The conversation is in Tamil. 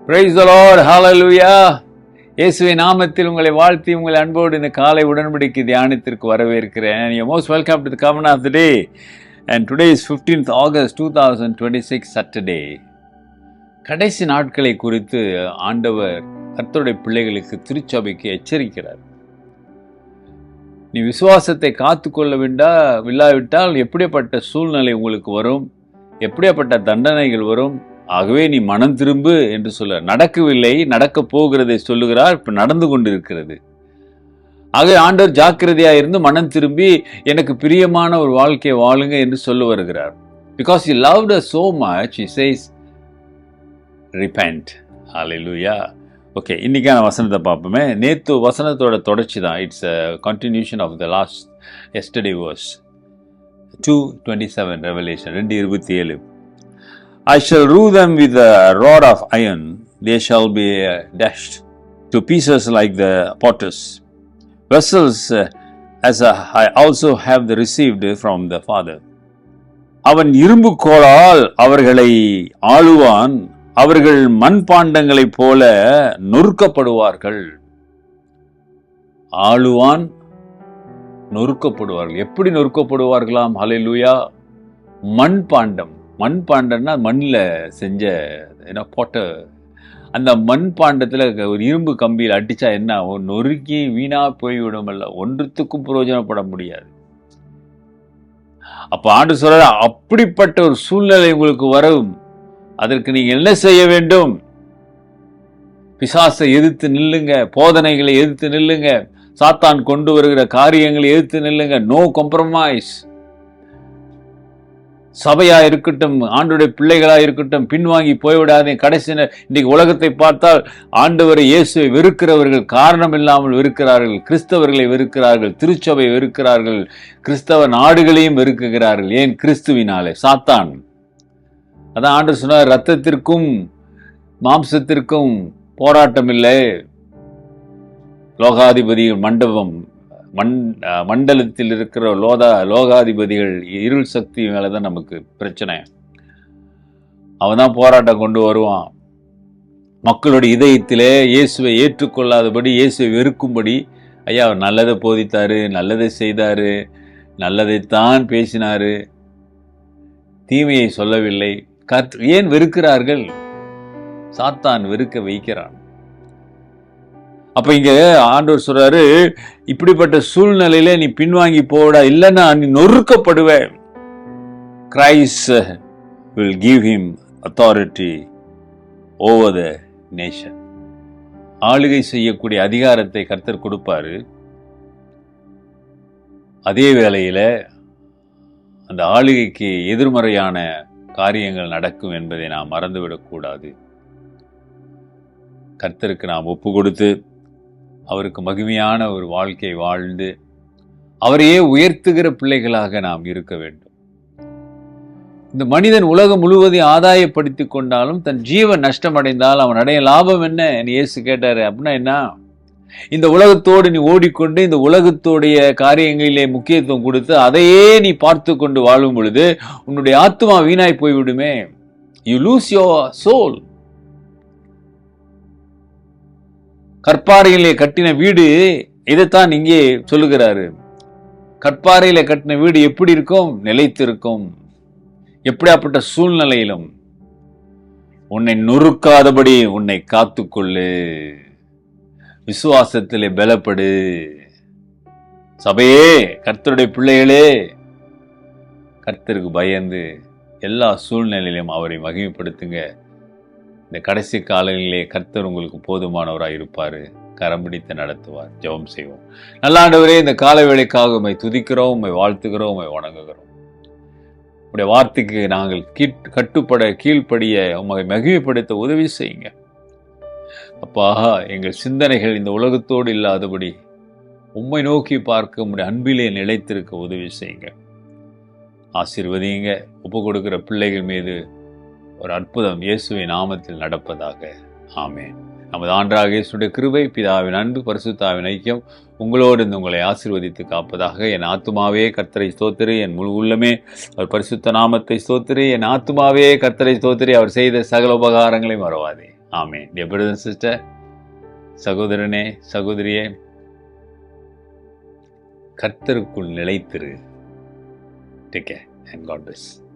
Praise the Lord. Hallelujah. இயேசுவின் நாமத்தில் உங்களை வாழ்த்தி உங்களை அன்போடு இந்த காலை உடன்படிக்கை தியானத்திற்கு வரவேற்கிறேன். You're most welcome to the covenant of the day. And today is 15th August 2026 Saturday. கடைசி நாட்களை குறித்து ஆண்டவர் கர்த்தருடைய பிள்ளைகளுக்கு திருச்சபைக்கு எச்சரிக்கிறார். நீ விசுவாசத்தை காத்துக்கொள்ள இல்லாவிட்டால் எப்படிப்பட்ட சூழ்நிலை உங்களுக்கு வரும், எப்படிப்பட்ட தண்டனைகள் வரும். ஆகவே நீ மனம் திரும்பு என்று சொல்ல, நடக்கவில்லை, நடக்கப் போகிறதை சொல்லுகிறார். இப்ப நடந்து கொண்டிருக்கிறது. ஆகவே ஆண்டவர் ஜாக்கிரதையா இருந்து மனம் திரும்பி எனக்கு பிரியமான ஒரு வாழ்க்கையை வாழுங்க என்று சொல்ல வருகிறார். Because he loved us so much, he says, repent. Hallelujah. Okay, இன்னைக்கான வசனத்தை பார்ப்போமே. நேத்து வசனத்தோட தொடர்ச்சி தான். It's a continuation of the yesterday verse. 2:27 Revelation 2:27. I shall rule them with a rod of iron. They shall be dashed to pieces like the potters. Vessels as I also have received from the Father. அவன் இரும்பு கோலால் அவர்களை ஆளுவான். அவர்கள் மண்பாண்டங்களைப் போல நொறுக்கப்படுவார்கள். ஆளுவான், நொறுக்கப்படுவார்கள். எப்படி நொறுக்கப்படுவார்களாம்? ஹல்லேலூயா. மண்பாண்டம். மண்பாண்டம்னா மண்ணில் செஞ்ச போட்ட அந்த மண்பாண்டத்தில் ஒரு இரும்பு கம்பியில் அடித்தா என்ன நொறுக்கி வீணாக போய்விடுமல்ல, ஒன்றுத்துக்கும் பிரயோஜனப்பட முடியாது. அப்போ ஆண்டு சொல்ற, அப்படிப்பட்ட ஒரு சூழ்நிலை உங்களுக்கு வரும். அதற்கு நீங்க என்ன செய்ய வேண்டும்? பிசாசை எதிர்த்து நில்லுங்க, போதனைகளை எதிர்த்து நில்லுங்க, சாத்தான் கொண்டு வருகிற காரியங்களை எதிர்த்து நில்லுங்க. No compromise. சபையா இருக்கட்டும், ஆண்டவருடைய பிள்ளைகளா இருக்கட்டும், பின்வாங்கி போய்விடாதே. கடைசி இன்னைக்கு உலகத்தை பார்த்தால் ஆண்டவரை இயேசுவை வெறுக்கிறவர்கள் காரணம் இல்லாமல் வெறுக்கிறார்கள். கிறிஸ்தவர்களை வெறுக்கிறார்கள், திருச்சபை வெறுக்கிறார்கள், கிறிஸ்தவ நாடுகளையும் வெறுக்குகிறார்கள். ஏன்? கிறிஸ்துவினாலே. சாத்தான். அதான் ஆண்டவர் சொன்னார், ரத்தத்திற்கும் மாம்சத்திற்கும் போராட்டம் இல்லை, லோகாதிபதிகள் மண்டலத்தில் இருக்கிற லோகாதிபதிகள் இருள் சக்தி மேலதான் நமக்கு பிரச்சனை. அவன் தான் போராட்டம் கொண்டு வருவான். மக்களுடைய இதயத்திலே இயேசுவை ஏற்றுக்கொள்ளாதபடி, இயேசுவை வெறுக்கும்படி. ஐயா, அவர் நல்லதை போதித்தாரு, நல்லதை செய்தாரு, நல்லதைத்தான் பேசினாரு, தீமையை சொல்லவில்லை. ஏன் வெறுக்கிறார்கள்? சாத்தான் வெறுக்க வைக்கிறான். அப்ப இங்க ஆண்டவர் சொல்றாரு, இப்படிப்பட்ட சூழ்நிலையில நீ பின்வாங்கி போடா, இல்லைன்னா நீ நொறுக்கப்படுவ. Christ will give him authority over the nation. ஆளுகை செய்யக்கூடிய அதிகாரத்தை கர்த்தர் கொடுப்பாரு. அதே வேளையில அந்த ஆளுகைக்கு எதிர்மறையான காரியங்கள் நடக்கும் என்பதை நாம் மறந்துவிடக்கூடாது. கர்த்தருக்கு நாம் ஒப்பு கொடுத்து அவருக்கு மகிமையான ஒரு வாழ்க்கை வாழ்ந்து அவரையே உயர்த்துகிற பிள்ளைகளாக நாம் இருக்க வேண்டும். இந்த மனிதன் உலகம் முழுவதையும் ஆதாயப்படுத்தி கொண்டாலும் தன் ஜீவன் நஷ்டமடைந்தால் அவன் அடைய லாபம் என்ன? இயேசு கேட்டாரு. அப்படின்னா என்ன? இந்த உலகத்தோடு நீ ஓடிக்கொண்டு இந்த உலகத்தோடைய காரியங்களிலே முக்கியத்துவம் கொடுத்து அதையே நீ பார்த்து கொண்டு வாழும் பொழுது உன்னுடைய ஆத்துமா வீணாய் போய்விடுமே. You lose your soul. கற்பாறையிலே கட்டின வீடு, இதைத்தான் இங்கே சொல்லுகிறாரு. கற்பாறையில கட்டின வீடு எப்படி இருக்கும்? நிலைத்திருக்கும். எப்படியாப்பட்ட சூழ்நிலையிலும் உன்னை நொறுக்காதபடி உன்னை காத்துக்கொள்ளு. விசுவாசத்திலே பலப்படு. சபையே, கர்த்தருடைய பிள்ளைகளே, கர்த்தருக்கு பயந்து எல்லா சூழ்நிலையிலும் அவரை மகிமைப்படுத்துங்க. இந்த கடைசி காலங்களிலே கர்த்தர் உங்களுக்கு போதுமானவராக இருப்பார், கரம் பிடித்து நடத்துவார். ஜெபம் செய்வோம். நல்ல ஆண்டவரே, இந்த கால வேளைக்காக உம்மை துதிக்கிறோம், உம்மை வாழ்த்துகிறோம், உம்மை வணங்குகிறோம். உடைய வார்த்தைக்கு நாங்கள் கீழ்ப்படிய உம்மை மகிமைப்படுத்த உதவி செய்யுங்க. அப்பா, எங்கள் சிந்தனைகள் இந்த உலகத்தோடு இல்லாதபடி உம்மை நோக்கி பார்க்க உம்முடைய அன்பிலே நிலைத்திருக்க உதவி செய்யுங்க. ஆசீர்வதிங்க. ஒப்பு கொடுக்கிற பிள்ளைகள் மீது ஒரு அற்புதம் இயேசுவின் நாமத்தில் நடப்பதாக. ஆமென். நமது ஆண்டவராகிய இயேசுவுடைய கிருபை, பிதாவின் அன்பு, பரிசுத்தாவின் ஐக்கியம் உங்களோடு உங்களை ஆசீர்வதித்து காப்பதாக. என் ஆத்துமாவே கர்த்தரை ஸ்தோத்திரி, என் முழு உள்ளமே அவர் பரிசுத்த நாமத்தை ஸ்தோத்திரி. என் ஆத்துமாவே கர்த்தரை ஸ்தோத்திரி, அவர் செய்த சகல உபகாரங்களையும் மறவாதே. ஆமென். Dear brother and sister, சகோதரனே சகோதரியே, கர்த்தருக்குள் நிலைத்திரு. Take care and God bless.